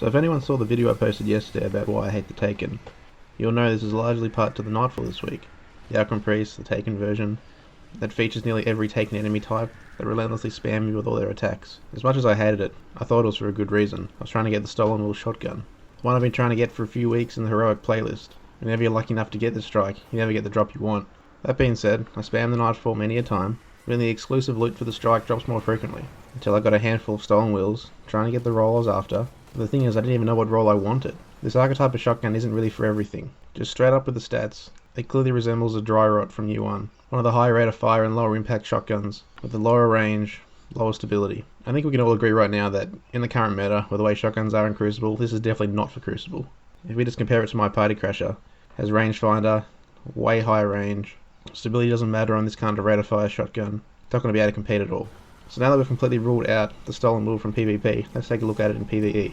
So if anyone saw the video I posted yesterday about why I hate the Taken, you'll know this is largely part to the Nightfall this week. The Outcome Priest, the Taken version, that features nearly every Taken enemy type, that relentlessly spam you with all their attacks. As much as I hated it, I thought it was for a good reason. I was trying to get the Stolen Will shotgun. One I've been trying to get for a few weeks in the Heroic playlist. Whenever you're lucky enough to get this strike, you never get the drop you want. That being said, I spammed the Nightfall many a time, when the exclusive loot for the strike drops more frequently, until I got a handful of Stolen Wills, trying to get the roll I was after. The thing is, I didn't even know what role I wanted. This archetype of shotgun isn't really for everything. Just straight up with the stats, it clearly resembles a Dry Rot from Year 1. One of the higher rate of fire and lower impact shotguns, with the lower range, lower stability. I think we can all agree right now that, in the current meta, with the way shotguns are in Crucible, this is definitely not for Crucible. If we just compare it to my Party Crasher, it has rangefinder, way higher range, stability doesn't matter on this kind of rate of fire shotgun, it's not going to be able to compete at all. So now that we've completely ruled out the Stolen Will from PvP, let's take a look at it in PvE.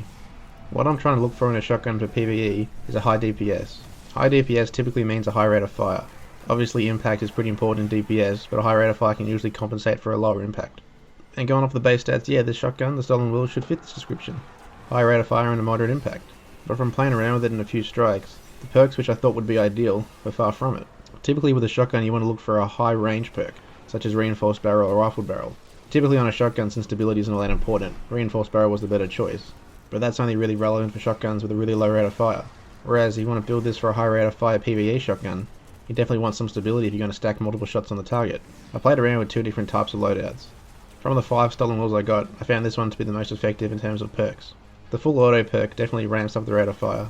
What I'm trying to look for in a shotgun for PvE is a high DPS. High DPS typically means a high rate of fire. Obviously impact is pretty important in DPS, but a high rate of fire can usually compensate for a lower impact. And going off the base stats, yeah, this shotgun, the Stolen Will, should fit this description. High rate of fire and a moderate impact. But from playing around with it in a few strikes, the perks which I thought would be ideal were far from it. Typically with a shotgun you want to look for a high range perk, such as Reinforced Barrel or Rifled Barrel. Typically on a shotgun, since stability isn't all that important, Reinforced Barrel was the better choice. But that's only really relevant for shotguns with a really low rate of fire. Whereas if you want to build this for a high rate of fire PvE shotgun, you definitely want some stability if you're going to stack multiple shots on the target. I played around with two different types of loadouts. From the 5 Stolen Wills I got, I found this one to be the most effective in terms of perks. The full auto perk definitely ramps up the rate of fire,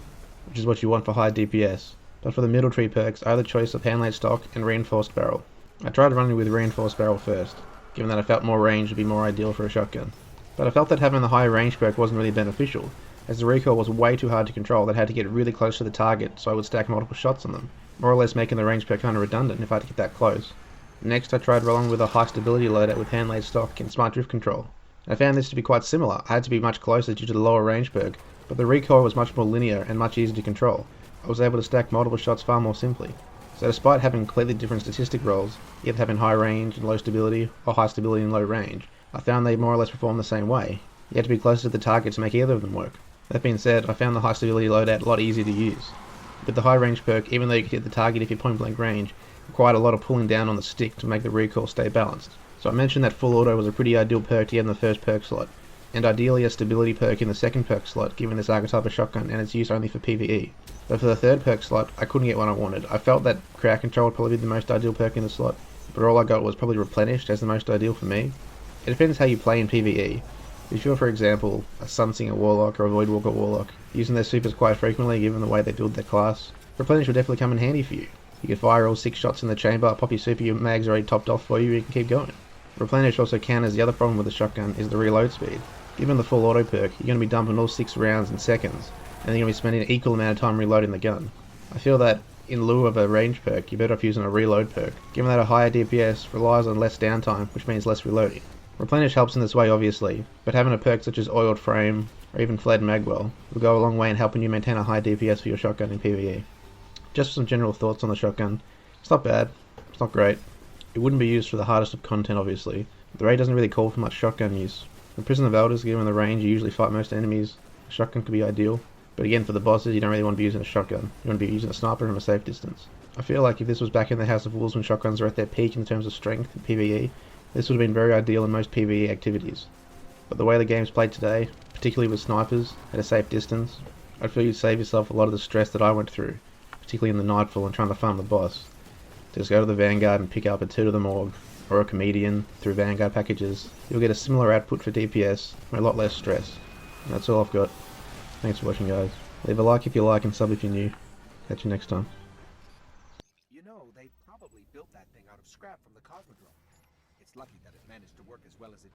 which is what you want for high DPS. But for the middle tree perks, I had the choice of hand laid stock and Reinforced Barrel. I tried running with Reinforced Barrel first, given that I felt more range would be more ideal for a shotgun. But I felt that having the higher range perk wasn't really beneficial, as the recoil was way too hard to control that I had to get really close to the target so I would stack multiple shots on them, more or less making the range perk kind of redundant if I had to get that close. Next I tried rolling with a high stability loadout with hand laid stock and smart drift control. I found this to be quite similar. I had to be much closer due to the lower range perk, but the recoil was much more linear and much easier to control. I was able to stack multiple shots far more simply. So despite having completely different statistic roles, either having high range and low stability, or high stability and low range, I found they more or less perform the same way. You had to be closer to the target to make either of them work. That being said, I found the high stability loadout a lot easier to use. With the high range perk, even though you could hit the target if you're point blank range, required a lot of pulling down on the stick to make the recoil stay balanced. So I mentioned that full auto was a pretty ideal perk to get in the first perk slot, and ideally a stability perk in the second perk slot given this archetype of shotgun and its use only for PvE. But for the third perk slot, I couldn't get what I wanted. I felt that crowd control would probably be the most ideal perk in the slot, but all I got was probably replenished as the most ideal for me. It depends how you play in PvE. If you're, for example, a Sunsinger Warlock or a Voidwalker Warlock, using their supers quite frequently given the way they build their class, replenish will definitely come in handy for you. You can fire all 6 shots in the chamber, pop your super, your mag's already topped off for you, you can keep going. Replenish also counters the other problem with the shotgun is the reload speed. Given the full auto perk, you're going to be dumping all 6 rounds in seconds, and you're going to be spending an equal amount of time reloading the gun. I feel that, in lieu of a range perk, you're better off using a reload perk, given that a higher DPS relies on less downtime, which means less reloading. Replenish helps in this way obviously, but having a perk such as Oiled Frame, or even Fled Magwell, will go a long way in helping you maintain a high DPS for your shotgun in PvE. Just some general thoughts on the shotgun. It's not bad, it's not great. It wouldn't be used for the hardest of content obviously. The raid doesn't really call for much shotgun use. For Prison of Elders, given the range you usually fight most enemies, a shotgun could be ideal. But again, for the bosses, you don't really want to be using a shotgun. You want to be using a sniper from a safe distance. I feel like if this was back in the House of Wolves when shotguns are at their peak in terms of strength in PvE, this would have been very ideal in most PvE activities. But the way the game's played today, particularly with snipers at a safe distance, I feel you'd save yourself a lot of the stress that I went through, particularly in the Nightfall and trying to farm the boss. Just go to the Vanguard and pick up a 2 to the Morgue, or a Comedian through Vanguard packages. You'll get a similar output for DPS, with a lot less stress. And that's all I've got. Thanks for watching guys. Leave a like if you like and sub if you're new. Catch you next time. You know, they probably built that thing out of scrap from the Cosmodrome. It's lucky that it managed to work as well as it